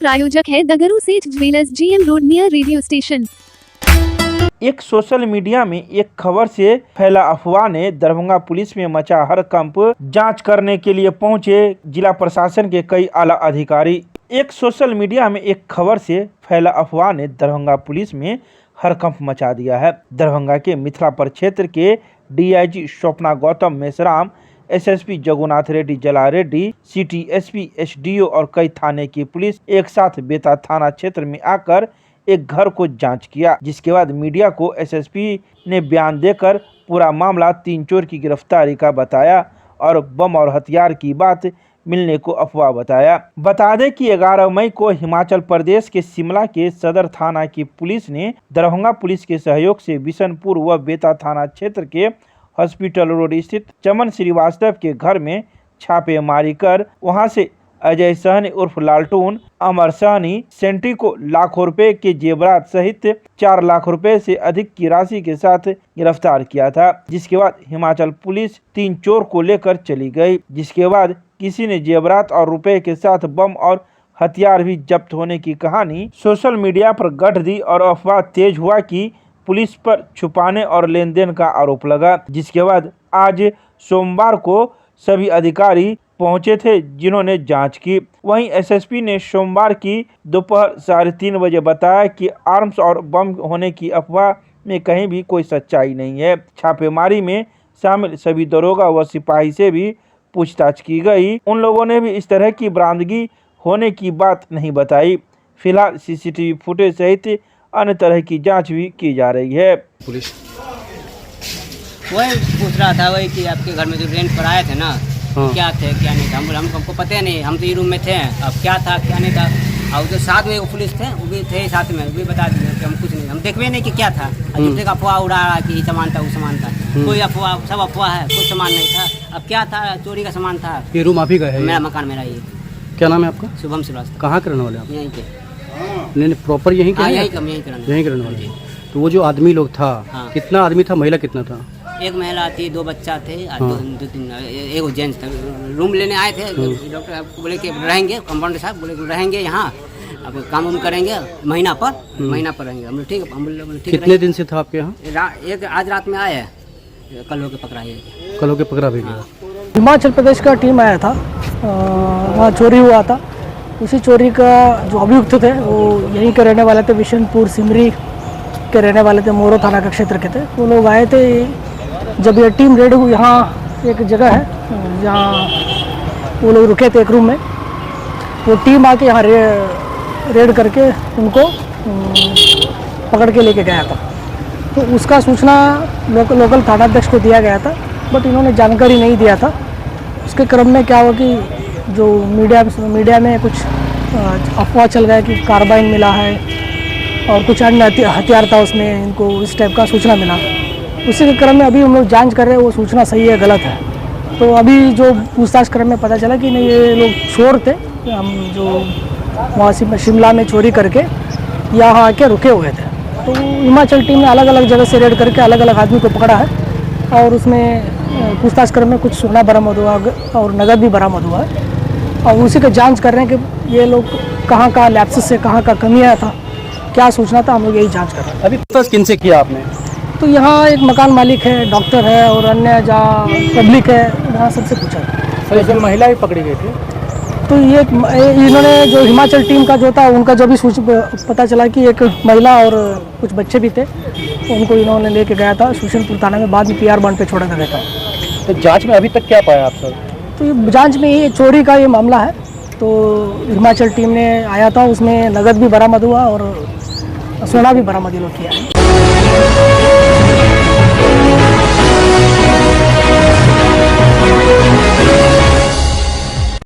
प्रायोजक है दगरू सेठ jewellers, GM road near radio station. एक सोशल मीडिया में एक खबर से फैला अफवाह ने दरभंगा पुलिस में मचा हड़कंप। जांच करने के लिए पहुंचे जिला प्रशासन के कई आला अधिकारी। एक सोशल मीडिया में एक खबर से फैला अफवाह ने दरभंगा पुलिस में हड़कंप मचा दिया है। दरभंगा के मिथिला प्रक्षेत्र के DIG स्वप्ना गौतम मेश्राम, SSP जगुनाथ रेड्डी जला रेड्डी, सिटी SP, SDO और कई थाने की पुलिस एक साथ बेता थाना क्षेत्र में आकर एक घर को जांच किया, जिसके बाद मीडिया को SSP ने बयान देकर पूरा मामला 3 चोर की गिरफ्तारी का बताया और बम और हथियार की बात मिलने को अफवाह बताया। बता दें कि 11 मई को हिमाचल प्रदेश के शिमला के सदर थाना की पुलिस ने दरभंगा पुलिस के सहयोग से बिशनपुर व बेता थाना क्षेत्र के हॉस्पिटल रोड स्थित चमन श्रीवास्तव के घर में छापेमारी कर वहां से अजय सहनी उर्फ लालटून, अमर सहनी, सेंट्री को लाखों रुपए के जेवरात सहित 4 लाख रुपए से अधिक की राशि के साथ गिरफ्तार किया था। जिसके बाद हिमाचल पुलिस 3 चोर को लेकर चली गई, जिसके बाद किसी ने जेवरात और रुपए के साथ बम और हथियार भी जब्त होने की कहानी सोशल मीडिया पर गढ़ दी और अफवाह तेज हुआ कि पुलिस पर छुपाने और लेन देन का आरोप लगा। जिसके बाद आज सोमवार को सभी अधिकारी पहुंचे थे जिन्होंने जांच की। वहीं SSP ने सोमवार की दोपहर 3:30 बजे बताया कि आर्म्स और बम होने की अफवाह में कहीं भी कोई सच्चाई नहीं है। छापेमारी में शामिल सभी दरोगा व सिपाही से भी पूछताछ की गई। उन लोगों ने भी इस तरह की बरामदगी होने की बात नहीं बताई। फिलहाल CCTV फुटेज सहित अन्य तरह की जांच भी की जा रही है। पुलिस वही पूछ रहा था वही कि आपके घर में जो रेंट पर आए थे ना, क्या थे क्या नहीं था। हमको पता नहीं, हम तो ये रूम में थे, अब क्या था क्या नहीं था। और जो साथ में वो पुलिस थे वो भी थे साथ में, वो भी बता दिए कि हम कुछ नहीं, हम देखवे नहीं कि क्या था। दूसरे का अफवाह उड़ा रहा कि ये सामान था वो सामान था, कोई अफवाह, सब अफवाह है, कोई सामान नहीं था। अब क्या था, चोरी का सामान था। ये रूम आप ही का है? मेरा मकान मेरा ये। क्या नाम है आपका? शुभम श्रीवास्तव। कहाँ के रहने वाले आप? यहीं के। नहीं प्रॉपर यहीं के? यहीं के रहने वाले। तो वो जो आदमी लोग था, कितना आदमी था, महिला कितना था? एक महिला थी, 2 बच्चा थे, 2-3 एक जेंट्स थे। रूम लेने आए थे, डॉक्टर बोले कि रहेंगे, कंपाउंडर साहब बोले कि रहेंगे यहाँ, अब काम उम करेंगे महीना पर रहेंगे। हम ठीक है, हम बोले ठीक। कितने दिन से था आपके यहाँ? एक आज रात में आए हैं, कल होके पकड़ा है। कल होके पकड़ा भी गया। हिमाचल प्रदेश का टीम आया था, वहाँ चोरी हुआ था। उसी चोरी का जो अभियुक्त थे वो यहीं के रहने वाले थे, बिशनपुर सिमरी के रहने वाले थे, मोरो थाना का क्षेत्र के थे। वो लोग आए थे जब ये टीम रेड हुई। यहाँ एक जगह है जहाँ वो लोग रुके थे एक रूम में, वो टीम आके यहाँ रेड करके उनको पकड़ के लेके गया था। तो उसका सूचना लोकल थानाध्यक्ष को दिया गया था, बट इन्होंने जानकारी नहीं दिया था। उसके क्रम में क्या हुआ कि जो मीडिया में कुछ अफवाह चल गया कि कार्बाइन मिला है और कुछ अन्य हथियार था उसमें, इनको इस टाइप का सूचना मिला। उसी के क्रम में अभी हम लोग जांच कर रहे हैं वो सूचना सही है गलत है। तो अभी जो पूछताछ क्रम में पता चला कि नहीं, ये लोग चोर थे, हम जो वहाँ शिमला में चोरी करके यहाँ आके रुके हुए थे। तो हिमाचल टीम ने अलग अलग जगह से रेड करके अलग अलग आदमी को पकड़ा है और उसमें पूछताछ क्रम में कुछ सोना बरामद हुआ और नगद भी बरामद हुआ है। और उसी का जांच कर रहे हैं कि ये लोग कहाँ लैप्सेस से कहाँ कमी आया था, क्या सूचना था, हम लोग यही जांच कर रहे हैं। अभी पूछताछ किनसे किया आपने? तो यहाँ एक मकान मालिक है, डॉक्टर है और अन्य जहाँ पब्लिक है वहाँ सबसे पूछा। सर जो महिला भी पकड़ी गई थी, तो ये इन्होंने जो हिमाचल टीम का जो था उनका जो भी पता चला कि एक महिला और कुछ बच्चे भी थे, उनको इन्होंने लेके गया था सुशनपुर थाना में, बाद में PR बॉन्ड पे छोड़ा गया था। तो जांच में अभी तक क्या पाया आप सर? तो ये जांच में ये चोरी का ये मामला है। तो हिमाचल टीम ने आया था, उसमें नगद भी बरामद हुआ और सोना भी बरामद किया है।